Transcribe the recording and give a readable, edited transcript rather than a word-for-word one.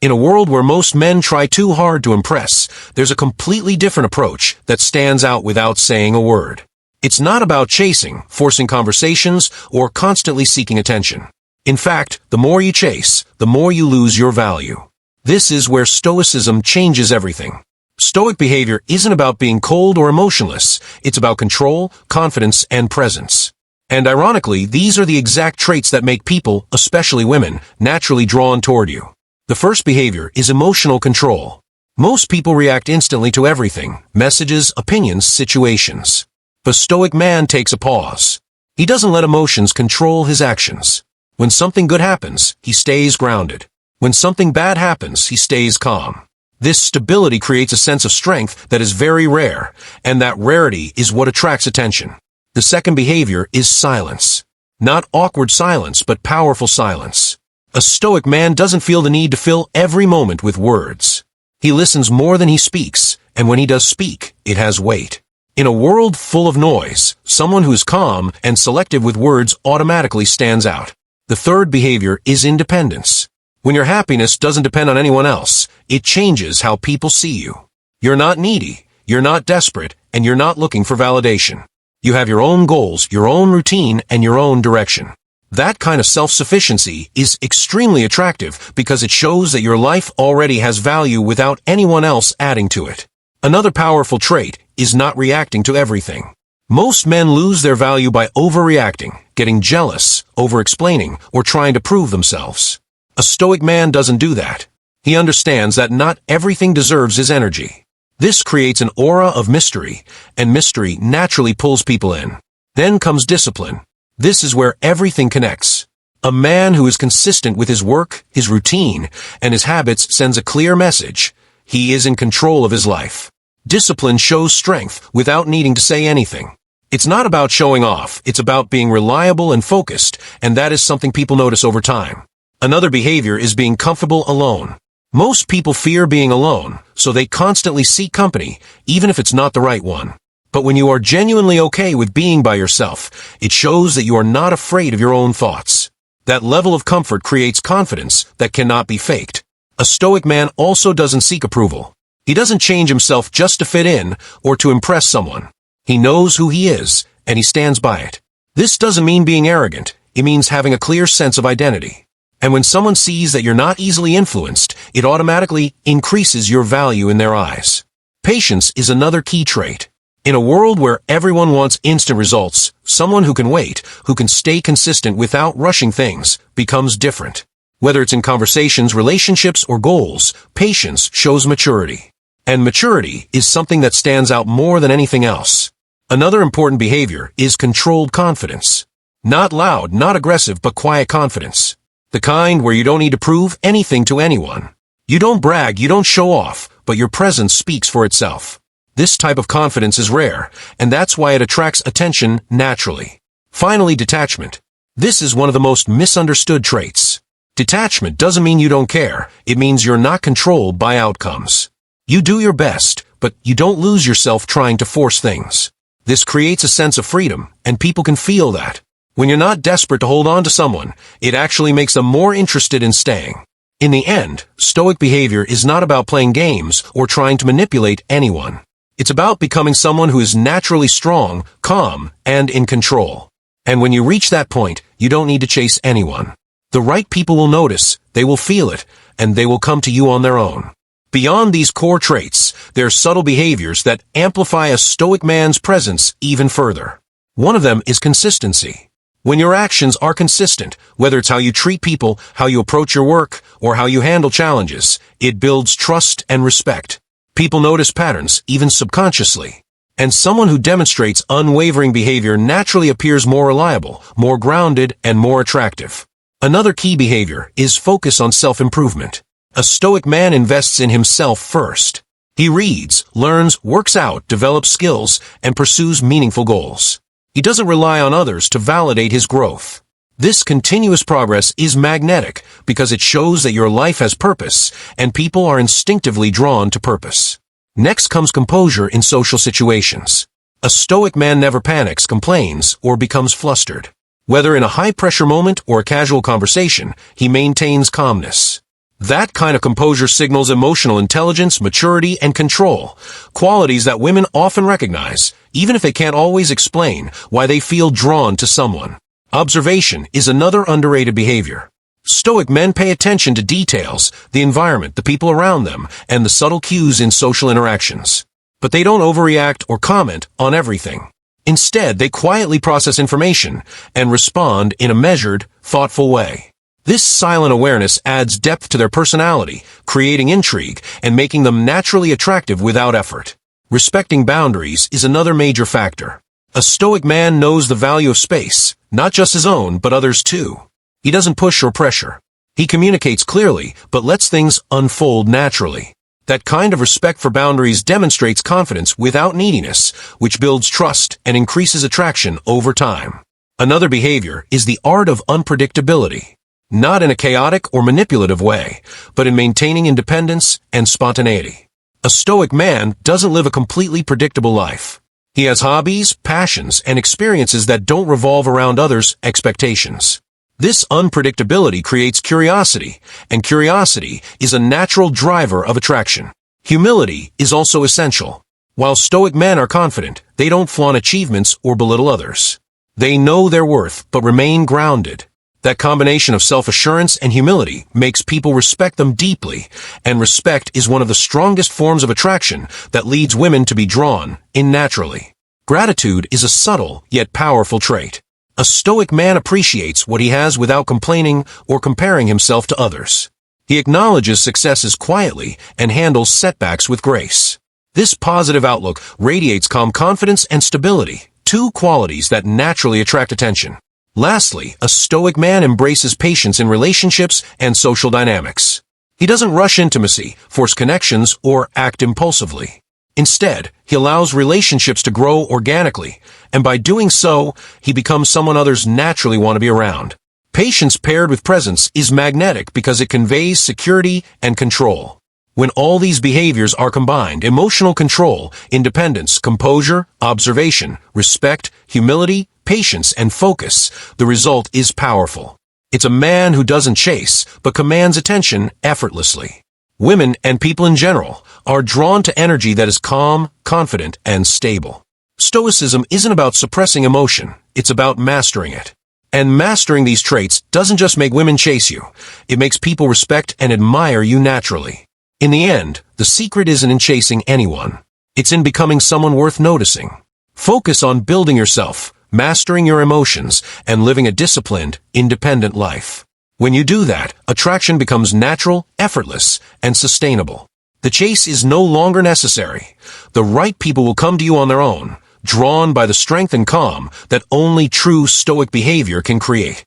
In a world where most men try too hard to impress, there's a completely different approach that stands out without saying a word. It's not about chasing, forcing conversations, or constantly seeking attention. In fact, the more you chase, the more you lose your value. This is where Stoicism changes everything. Stoic behavior isn't about being cold or emotionless. It's about control, confidence, and presence. And ironically, these are the exact traits that make people, especially women, naturally drawn toward you. The first behavior is emotional control. Most people react instantly to everything: messages, opinions, situations. The Stoic man takes a pause. He doesn't let emotions control his actions. When something good happens, he stays grounded. When something bad happens, he stays calm. This stability creates a sense of strength that is very rare, and that rarity is what attracts attention. The second behavior is silence. Not awkward silence, but powerful silence. A Stoic man doesn't feel the need to fill every moment with words. He listens more than he speaks, and when he does speak, it has weight. In a world full of noise, someone who is calm and selective with words automatically stands out. The third behavior is independence. When your happiness doesn't depend on anyone else, it changes how people see you. You're not needy, you're not desperate, and you're not looking for validation. You have your own goals, your own routine, and your own direction. That kind of self-sufficiency is extremely attractive because it shows that your life already has value without anyone else adding to it. Another powerful trait is not reacting to everything. Most men lose their value by overreacting, getting jealous, over-explaining, or trying to prove themselves. A Stoic man doesn't do that. He understands that not everything deserves his energy. This creates an aura of mystery, and mystery naturally pulls people in. Then comes discipline. This is where everything connects. A man who is consistent with his work, his routine, and his habits sends a clear message. He is in control of his life. Discipline shows strength without needing to say anything. It's not about showing off, it's about being reliable and focused, and that is something people notice over time. Another behavior is being comfortable alone. Most people fear being alone, so they constantly seek company, even if it's not the right one. But when you are genuinely okay with being by yourself, it shows that you are not afraid of your own thoughts. That level of comfort creates confidence that cannot be faked. A Stoic man also doesn't seek approval. He doesn't change himself just to fit in or to impress someone. He knows who he is, and he stands by it. This doesn't mean being arrogant. It means having a clear sense of identity. And when someone sees that you're not easily influenced, it automatically increases your value in their eyes. Patience is another key trait. In a world where everyone wants instant results, someone who can wait, who can stay consistent without rushing things, becomes different. Whether it's in conversations, relationships, or goals, patience shows maturity. And maturity is something that stands out more than anything else. Another important behavior is controlled confidence. Not loud, not aggressive, but quiet confidence. The kind where you don't need to prove anything to anyone. You don't brag, you don't show off, but your presence speaks for itself. This type of confidence is rare, and that's why it attracts attention naturally. Finally, detachment. This is one of the most misunderstood traits. Detachment doesn't mean you don't care. It means you're not controlled by outcomes. You do your best, but you don't lose yourself trying to force things. This creates a sense of freedom, and people can feel that. When you're not desperate to hold on to someone, it actually makes them more interested in staying. In the end, Stoic behavior is not about playing games or trying to manipulate anyone. It's about becoming someone who is naturally strong, calm, and in control. And when you reach that point, you don't need to chase anyone. The right people will notice, they will feel it, and they will come to you on their own. Beyond these core traits, there are subtle behaviors that amplify a Stoic man's presence even further. One of them is consistency. When your actions are consistent, whether it's how you treat people, how you approach your work, or how you handle challenges, it builds trust and respect. People notice patterns, even subconsciously. And someone who demonstrates unwavering behavior naturally appears more reliable, more grounded, and more attractive. Another key behavior is focus on self-improvement. A Stoic man invests in himself first. He reads, learns, works out, develops skills, and pursues meaningful goals. He doesn't rely on others to validate his growth. This continuous progress is magnetic because it shows that your life has purpose, and people are instinctively drawn to purpose. Next comes composure in social situations. A Stoic man never panics, complains, or becomes flustered. Whether in a high-pressure moment or a casual conversation, he maintains calmness. That kind of composure signals emotional intelligence, maturity, and control, qualities that women often recognize, even if they can't always explain why they feel drawn to someone. Observation is another underrated behavior. Stoic men pay attention to details, the environment, the people around them, and the subtle cues in social interactions. But they don't overreact or comment on everything. Instead, they quietly process information and respond in a measured, thoughtful way. This silent awareness adds depth to their personality, creating intrigue and making them naturally attractive without effort. Respecting boundaries is another major factor. A Stoic man knows the value of space, not just his own, but others too. He doesn't push or pressure. He communicates clearly, but lets things unfold naturally. That kind of respect for boundaries demonstrates confidence without neediness, which builds trust and increases attraction over time. Another behavior is the art of unpredictability. Not in a chaotic or manipulative way, but in maintaining independence and spontaneity. A Stoic man doesn't live a completely predictable life. He has hobbies, passions, and experiences that don't revolve around others' expectations. This unpredictability creates curiosity, and curiosity is a natural driver of attraction. Humility is also essential. While Stoic men are confident, they don't flaunt achievements or belittle others. They know their worth, but remain grounded. That combination of self-assurance and humility makes people respect them deeply, and respect is one of the strongest forms of attraction that leads women to be drawn in naturally. Gratitude is a subtle yet powerful trait. A Stoic man appreciates what he has without complaining or comparing himself to others. He acknowledges successes quietly and handles setbacks with grace. This positive outlook radiates calm confidence and stability, two qualities that naturally attract attention. Lastly, a Stoic man embraces patience in relationships and social dynamics. He doesn't rush intimacy, force connections, or act impulsively. Instead, he allows relationships to grow organically, and by doing so, he becomes someone others naturally want to be around. Patience paired with presence is magnetic because it conveys security and control. When all these behaviors are combined, emotional control, independence, composure, observation, respect, humility, patience, and focus, the result is powerful. It's a man who doesn't chase, but commands attention effortlessly. Women, and people in general, are drawn to energy that is calm, confident, and stable. Stoicism isn't about suppressing emotion, it's about mastering it. And mastering these traits doesn't just make women chase you, it makes people respect and admire you naturally. In the end, the secret isn't in chasing anyone. It's in becoming someone worth noticing. Focus on building yourself, mastering your emotions, and living a disciplined, independent life. When you do that, attraction becomes natural, effortless, and sustainable. The chase is no longer necessary. The right people will come to you on their own, drawn by the strength and calm that only true Stoic behavior can create.